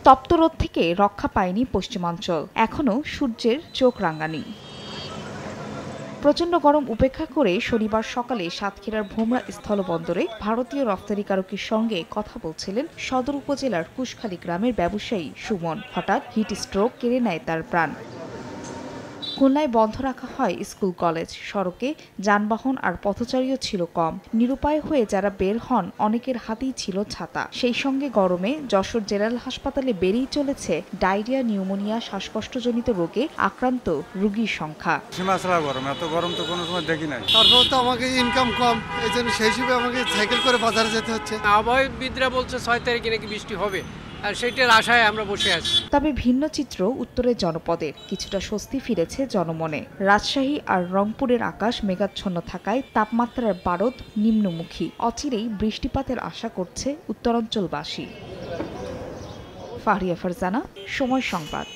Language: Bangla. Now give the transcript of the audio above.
তপ্ত রোদ থেকে রক্ষা পায়নি পশ্চিমাঞ্চল, এখনো সূর্যের চোখ রাঙানি। প্রচণ্ড গরম উপেক্ষা করে শনিবার সকালে সাতক্ষীরার ভোমরা স্থলবন্দরে ভারতীয় রফতানিকারকের সঙ্গে কথা বলছিলেন সদর উপজেলার কুশখালী গ্রামের ব্যবসায়ী সুমন। হঠাৎ হিট স্ট্রোক কেড়ে নেয় তার প্রাণ। খুলনায় বন্ধ রাখা হয় স্কুল কলেজ, সড়কে যানবাহন আর পথচারীও ছিল কম। নিরুপায় হয়ে যারা বের হন অনেকের হাতেই ছিল ছাতা। সেই সঙ্গে গরমে যশোর জেনারেল হাসপাতালে বেড়েই চলেছে ডায়রিয়া, নিউমোনিয়া, শ্বাসকষ্টজনিত রোগে আক্রান্ত রোগীর সংখ্যা। গরম, এত গরম তো কোনো সময় দেখি নাই। তারপর তো আমাকে ইনকাম কম, এই জন্য সেই হিসেবে আমাকে সাইকেল করে বাজারে যেতে হচ্ছে। আবহাওয়াবিদরা বলছে ৬ তারিখে নাকি বৃষ্টি হবে, আর সেইটার আশায় আমরা বসে আছি। তবে ভিন্ন চিত্র উত্তরের জনপদের। কিছুটা স্বস্তি ফিরেছে জনমনে। রাজশাহী আর রংপুরের আকাশ মেঘাচ্ছন্ন থাকায় তাপমাত্রার পারদ নিম্নমুখী। অচিরেই বৃষ্টিপাতের আশা করছে উত্তরাঞ্চলবাসী। ফাহরিয়া ফারজানা, সময় সংবাদ।